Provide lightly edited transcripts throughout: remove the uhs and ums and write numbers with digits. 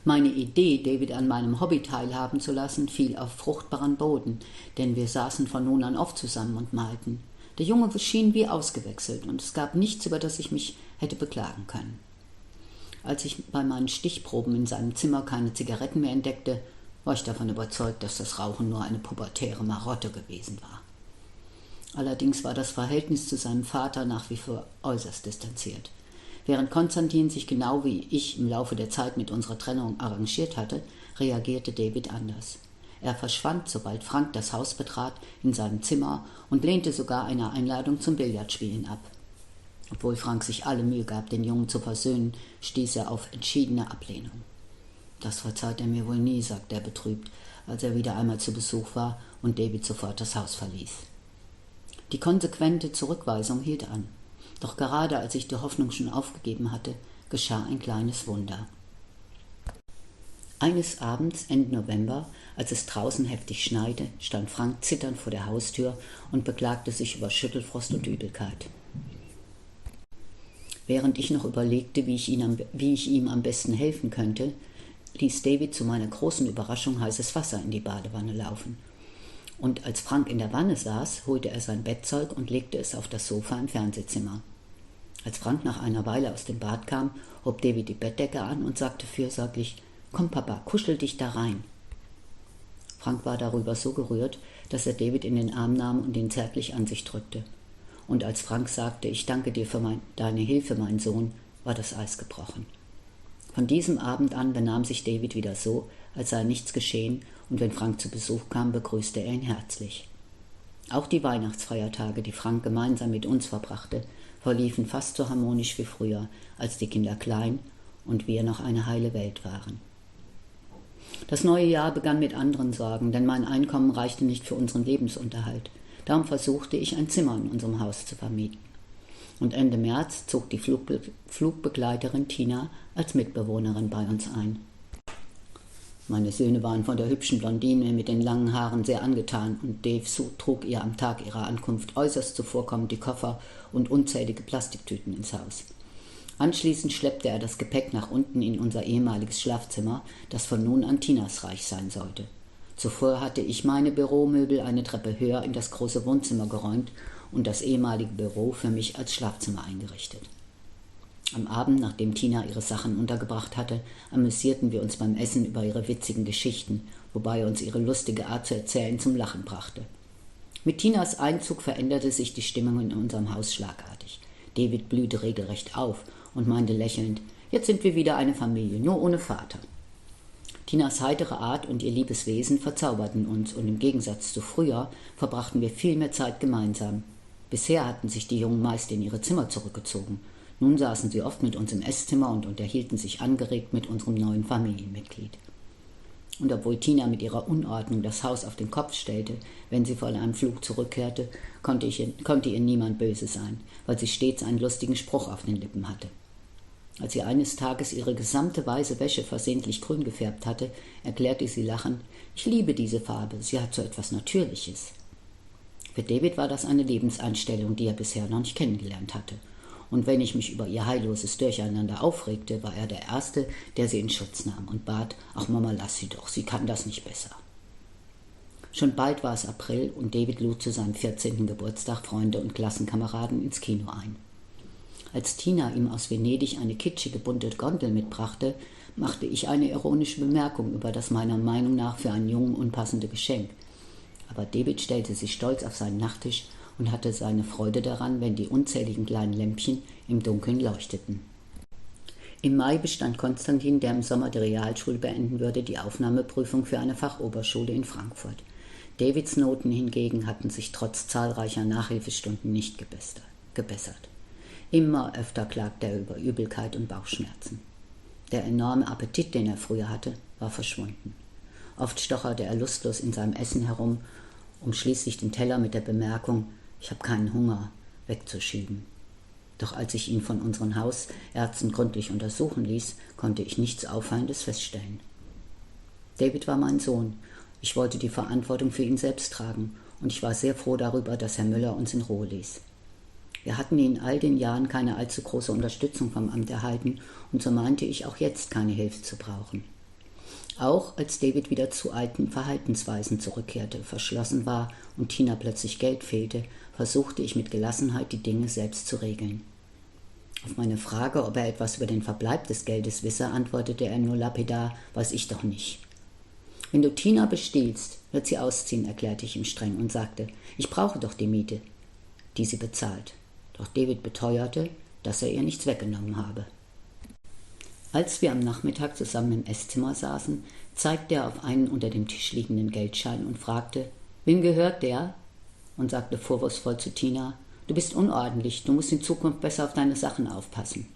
Meine Idee, David an meinem Hobby teilhaben zu lassen, fiel auf fruchtbaren Boden, denn wir saßen von nun an oft zusammen und malten. Der Junge schien wie ausgewechselt, und es gab nichts, über das ich mich hätte beklagen können. Als ich bei meinen Stichproben in seinem Zimmer keine Zigaretten mehr entdeckte, war ich davon überzeugt, dass das Rauchen nur eine pubertäre Marotte gewesen war. Allerdings war das Verhältnis zu seinem Vater nach wie vor äußerst distanziert. Während Konstantin sich genau wie ich im Laufe der Zeit mit unserer Trennung arrangiert hatte, reagierte David anders. Er verschwand, sobald Frank das Haus betrat, in seinem Zimmer und lehnte sogar eine Einladung zum Billardspielen ab. Obwohl Frank sich alle Mühe gab, den Jungen zu versöhnen, stieß er auf entschiedene Ablehnung. »Das verzeiht er mir wohl nie«, sagte er betrübt, als er wieder einmal zu Besuch war und David sofort das Haus verließ. Die konsequente Zurückweisung hielt an. Doch gerade als ich die Hoffnung schon aufgegeben hatte, geschah ein kleines Wunder. Eines Abends, Ende November, als es draußen heftig schneite, stand Frank zitternd vor der Haustür und beklagte sich über Schüttelfrost und Übelkeit. Während ich noch überlegte, wie ich ihm am besten helfen könnte, ließ David zu meiner großen Überraschung heißes Wasser in die Badewanne laufen. Und als Frank in der Wanne saß, holte er sein Bettzeug und legte es auf das Sofa im Fernsehzimmer. Als Frank nach einer Weile aus dem Bad kam, hob David die Bettdecke an und sagte fürsorglich: »Komm, Papa, kuschel dich da rein.« Frank war darüber so gerührt, dass er David in den Arm nahm und ihn zärtlich an sich drückte. Und als Frank sagte: »Ich danke dir für deine Hilfe, mein Sohn«, war das Eis gebrochen. Von diesem Abend an benahm sich David wieder so, als sei nichts geschehen, und wenn Frank zu Besuch kam, begrüßte er ihn herzlich. Auch die Weihnachtsfeiertage, die Frank gemeinsam mit uns verbrachte, verliefen fast so harmonisch wie früher, als die Kinder klein und wir noch eine heile Welt waren. Das neue Jahr begann mit anderen Sorgen, denn mein Einkommen reichte nicht für unseren Lebensunterhalt. Darum versuchte ich, ein Zimmer in unserem Haus zu vermieten. Und Ende März zog die Flugbegleiterin Tina als Mitbewohnerin bei uns ein. Meine Söhne waren von der hübschen Blondine mit den langen Haaren sehr angetan, und Dave trug ihr am Tag ihrer Ankunft äußerst zuvorkommend die Koffer und unzählige Plastiktüten ins Haus. Anschließend schleppte er das Gepäck nach unten in unser ehemaliges Schlafzimmer, das von nun an Tinas Reich sein sollte. Zuvor hatte ich meine Büromöbel eine Treppe höher in das große Wohnzimmer geräumt und das ehemalige Büro für mich als Schlafzimmer eingerichtet. Am Abend, nachdem Tina ihre Sachen untergebracht hatte, amüsierten wir uns beim Essen über ihre witzigen Geschichten, wobei uns ihre lustige Art zu erzählen zum Lachen brachte. Mit Tinas Einzug veränderte sich die Stimmung in unserem Haus schlagartig. David blühte regelrecht auf und meinte lächelnd: »Jetzt sind wir wieder eine Familie, nur ohne Vater.« Tinas heitere Art und ihr liebes Wesen verzauberten uns, und im Gegensatz zu früher verbrachten wir viel mehr Zeit gemeinsam. Bisher hatten sich die Jungen meist in ihre Zimmer zurückgezogen. Nun saßen sie oft mit uns im Esszimmer und unterhielten sich angeregt mit unserem neuen Familienmitglied. Und obwohl Tina mit ihrer Unordnung das Haus auf den Kopf stellte, wenn sie von einem Flug zurückkehrte, konnte ihr niemand böse sein, weil sie stets einen lustigen Spruch auf den Lippen hatte. Als sie eines Tages ihre gesamte weiße Wäsche versehentlich grün gefärbt hatte, erklärte sie lachend: »Ich liebe diese Farbe, sie hat so etwas Natürliches.« Für David war das eine Lebenseinstellung, die er bisher noch nicht kennengelernt hatte. Und wenn ich mich über ihr heilloses Durcheinander aufregte, war er der Erste, der sie in Schutz nahm und bat: »Ach Mama, lass sie doch, sie kann das nicht besser.« Schon bald war es April und David lud zu seinem 14. Geburtstag Freunde und Klassenkameraden ins Kino ein. Als Tina ihm aus Venedig eine kitschige bunte Gondel mitbrachte, machte ich eine ironische Bemerkung über das meiner Meinung nach für einen Jungen unpassende Geschenk. Aber David stellte sich stolz auf seinen Nachttisch und hatte seine Freude daran, wenn die unzähligen kleinen Lämpchen im Dunkeln leuchteten. Im Mai bestand Konstantin, der im Sommer die Realschule beenden würde, die Aufnahmeprüfung für eine Fachoberschule in Frankfurt. Davids Noten hingegen hatten sich trotz zahlreicher Nachhilfestunden nicht gebessert. Immer öfter klagte er über Übelkeit und Bauchschmerzen. Der enorme Appetit, den er früher hatte, war verschwunden. Oft stocherte er lustlos in seinem Essen herum, um schließlich den Teller mit der Bemerkung: »Ich habe keinen Hunger«, wegzuschieben. Doch als ich ihn von unseren Hausärzten gründlich untersuchen ließ, konnte ich nichts Auffallendes feststellen. David war mein Sohn. Ich wollte die Verantwortung für ihn selbst tragen, und ich war sehr froh darüber, dass Herr Müller uns in Ruhe ließ. Wir hatten in all den Jahren keine allzu große Unterstützung vom Amt erhalten, und so meinte ich auch jetzt keine Hilfe zu brauchen. Auch als David wieder zu alten Verhaltensweisen zurückkehrte, verschlossen war und Tina plötzlich Geld fehlte, versuchte ich mit Gelassenheit, die Dinge selbst zu regeln. Auf meine Frage, ob er etwas über den Verbleib des Geldes wisse, antwortete er nur lapidar: Weiß ich doch nicht. Wenn du Tina bestiehlst, wird sie ausziehen, erklärte ich ihm streng und sagte: Ich brauche doch die Miete, die sie bezahlt. Doch David beteuerte, dass er ihr nichts weggenommen habe. Als wir am Nachmittag zusammen im Esszimmer saßen, zeigte er auf einen unter dem Tisch liegenden Geldschein und fragte: Wem gehört der? Und sagte vorwurfsvoll zu Tina: Du bist unordentlich, du musst in Zukunft besser auf deine Sachen aufpassen.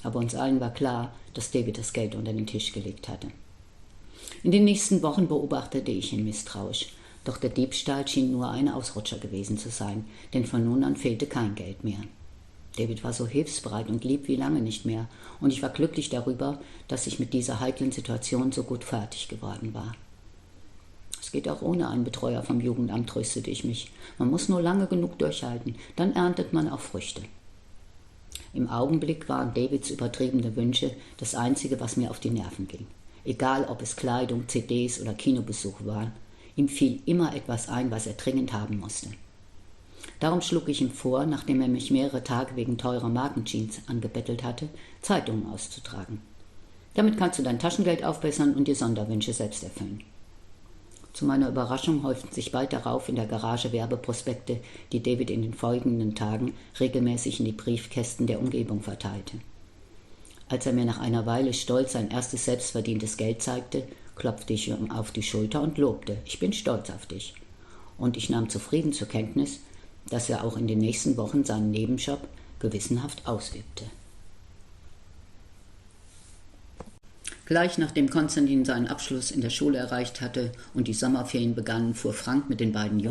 Aber uns allen war klar, dass David das Geld unter den Tisch gelegt hatte. In den nächsten Wochen beobachtete ich ihn misstrauisch, doch der Diebstahl schien nur ein Ausrutscher gewesen zu sein, denn von nun an fehlte kein Geld mehr. David war so hilfsbereit und lieb wie lange nicht mehr, und ich war glücklich darüber, dass ich mit dieser heiklen Situation so gut fertig geworden war. Es geht auch ohne einen Betreuer vom Jugendamt, tröstete ich mich. Man muss nur lange genug durchhalten, dann erntet man auch Früchte. Im Augenblick waren Davids übertriebene Wünsche das Einzige, was mir auf die Nerven ging. Egal, ob es Kleidung, CDs oder Kinobesuche waren, ihm fiel immer etwas ein, was er dringend haben musste. Darum schlug ich ihm vor, nachdem er mich mehrere Tage wegen teurer Markenjeans angebettelt hatte, Zeitungen auszutragen. Damit kannst du dein Taschengeld aufbessern und dir Sonderwünsche selbst erfüllen. Zu meiner Überraschung häuften sich bald darauf in der Garage Werbeprospekte, die David in den folgenden Tagen regelmäßig in die Briefkästen der Umgebung verteilte. Als er mir nach einer Weile stolz sein erstes selbstverdientes Geld zeigte, klopfte ich ihm auf die Schulter und lobte: Ich bin stolz auf dich. Und ich nahm zufrieden zur Kenntnis, dass er auch in den nächsten Wochen seinen Nebenjob gewissenhaft ausübte. Gleich nachdem Konstantin seinen Abschluss in der Schule erreicht hatte und die Sommerferien begannen, fuhr Frank mit den beiden